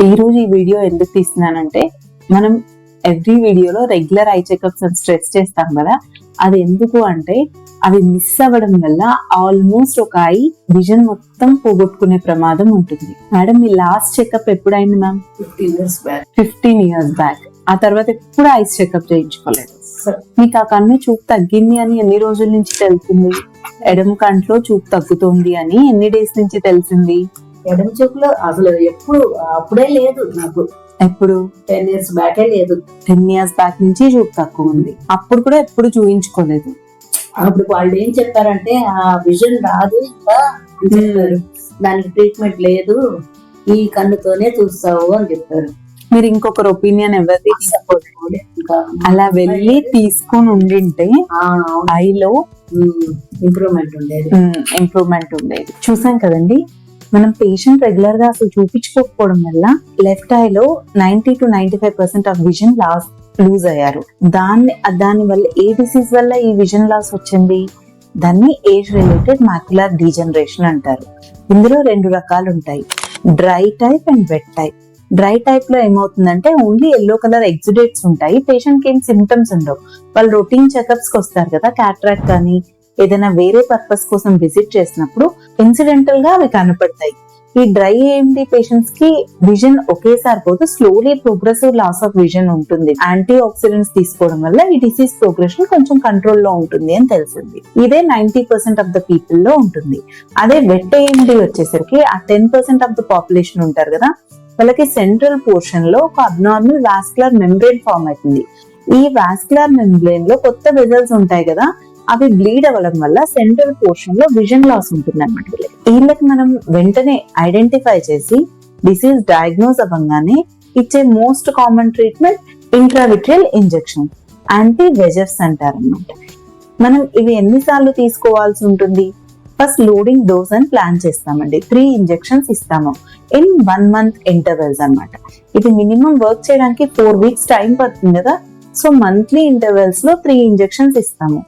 ఈ రోజు ఈ వీడియో ఎందుకు తీస్తున్నానంటే, మనం ఎవ్రీ వీడియోలో రెగ్యులర్ ఐ చెకప్స్ అని స్ట్రెస్ చేస్తాం కదా, అది ఎందుకు అంటే అవి మిస్ అవ్వడం వల్ల ఆల్మోస్ట్ ఒక ఐ విజన్ మొత్తం పోగొట్టుకునే ప్రమాదం ఉంటుంది. మేడం, మీ లాస్ట్ చెకప్ ఎప్పుడైంది మ్యామ్? 15 years back. ఆ తర్వాత ఎప్పుడు ఐస్ చెకప్ చేయించుకోలేదు. మీకు ఆ కన్ను చూపు తగ్గింది అని ఎన్ని రోజుల నుంచి తెలిసింది? ఎడమ కంట్లో చూపు తగ్గుతుంది అని ఎన్ని డేస్ నుంచి తెలిసింది? ఎడమ చూపులో అసలు అప్పుడే లేదు నాకు. ఎప్పుడు? 10 years బ్యాకే లేదు. 10 years బ్యాక్ నుంచి చూపు తక్కువ ఉంది. అప్పుడు కూడా ఎప్పుడు చూయించుకోలేదు. అప్పుడు వాళ్ళు ఏం చెప్పారంటే, ఆ విజన్ రాదు ఇంకా అని చెప్పారు. దానికి ట్రీట్మెంట్ లేదు, ఈ కన్నుతోనే చూస్తావు అని చెప్పారు. మీరు ఇంకొకరు ఒపీనియన్ ఎవరిది తీసుకోలేదు. ఇంకా అలా వెళ్ళి తీసుకొని ఉండింటే ఐలో ఇంప్రూవ్మెంట్ ఉండేది. చూసాం కదండి, మనం పేషెంట్ రెగ్యులర్ గా అసలు చూపించుకోకపోవడం వల్ల లెఫ్ట్ ఐలో 90 to 95% ఆఫ్ విజన్ లూజ్ అయ్యారు. దాని వల్ల ఏ డిసీజ్ వల్ల ఈ విజన్ లాస్ వచ్చింది? దాన్ని ఏజ్ రిలేటెడ్ మాక్యులర్ డీజనరేషన్ అంటారు. ఇందులో 2 రకాలు ఉంటాయి, dry type and wet type. Dry type లో ఏమవుతుందంటే ఓన్లీ ఎల్లో కలర్ ఎగ్జిడేట్స్ ఉంటాయి, పేషెంట్ కి ఏం సిమ్టమ్స్ ఉండవు. వాళ్ళు రొటీన్ చెకప్స్ కి వస్తారు కదా, క్యాట్రాక్ట్ కానీ ఏదైనా వేరే పర్పస్ కోసం విజిట్ చేసినప్పుడు ఇన్సిడెంటల్ గా అవి కనపడతాయి. ఈ డ్రై ఏఎండి పేషెంట్స్ కి విజన్ ఒకేసారి పోతే slowly progressive loss of vision ఉంటుంది. యాంటీ ఆక్సిడెంట్స్ తీసుకోవడం వల్ల ఈ డిసీజ్ ప్రోగ్రెషన్ కొంచెం కంట్రోల్ లో ఉంటుంది అని తెలిసింది. ఇదే 90% ఆఫ్ ద పీపుల్ లో ఉంటుంది. అదే వెట్ ఏఎండి వచ్చేసరికి ఆ 10% ఆఫ్ ద పాపులేషన్ ఉంటారు కదా, వాళ్ళకి సెంట్రల్ పోర్షన్ లో ఒక అబ్నార్మల్ వాస్కులర్ మెంబ్రెయిన్ ఫార్మ్ అవుతుంది. ఈ వాస్కులర్ మెంబ్రెయిన్ లో కొత్త వెజల్స్ ఉంటాయి కదా, అవి బ్లీడ్ అవ్వడం వల్ల సెంట్రల్ పోర్షన్ లో విజన్ లాస్ ఉంటుంది అన్నమాట. వీళ్ళకి మనం వెంటనే ఐడెంటిఫై చేసి డిసీజ్ డయాగ్నోస్ అవ్వగానే ఇచ్చే most common treatment intravitreal injection, anti VEGFs అంటారు అన్నమాట. మనం ఇవి ఎన్నిసార్లు తీసుకోవాల్సి ఉంటుంది? ఫస్ట్ లోడింగ్ డోస్ అని ప్లాన్ చేస్తామండి. 3 ఇంజెక్షన్స్ ఇస్తాము ఇన్ 1 month ఇంటర్వెల్స్ అన్నమాట. ఇది మినిమం వర్క్ చేయడానికి 4 weeks టైం పడుతుంది కదా, సో మంత్లీ ఇంటర్వెల్స్ లో 3 ఇంజెక్షన్స్ ఇస్తాము.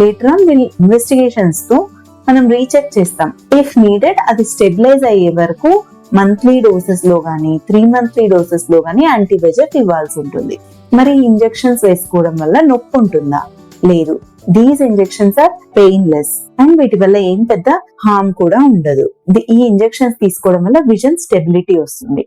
లేటర్ ఆన్ ఇన్వెస్టిగేషన్స్ తో మనం రీచెక్ చేస్తాం. ఇఫ్ నీడెడ్ అది స్టెబిలైజ్ అయ్యే వరకు మంత్లీ డోసెస్ లో గానీ 3 monthly డోసెస్ లో గానీ యాంటీ వెజెఫ్ ఇవ్వాల్సి ఉంటుంది. మరి ఇంజెక్షన్స్ వేసుకోవడం వల్ల నొప్పి ఉంటుందా? లేదు. These injections are painless and వీటి వల్ల ఏం పెద్ద హార్మ్ కూడా ఉండదు. ఈ ఇంజెక్షన్స్ తీసుకోవడం వల్ల విజన్ స్టెబిలిటీ వస్తుంది.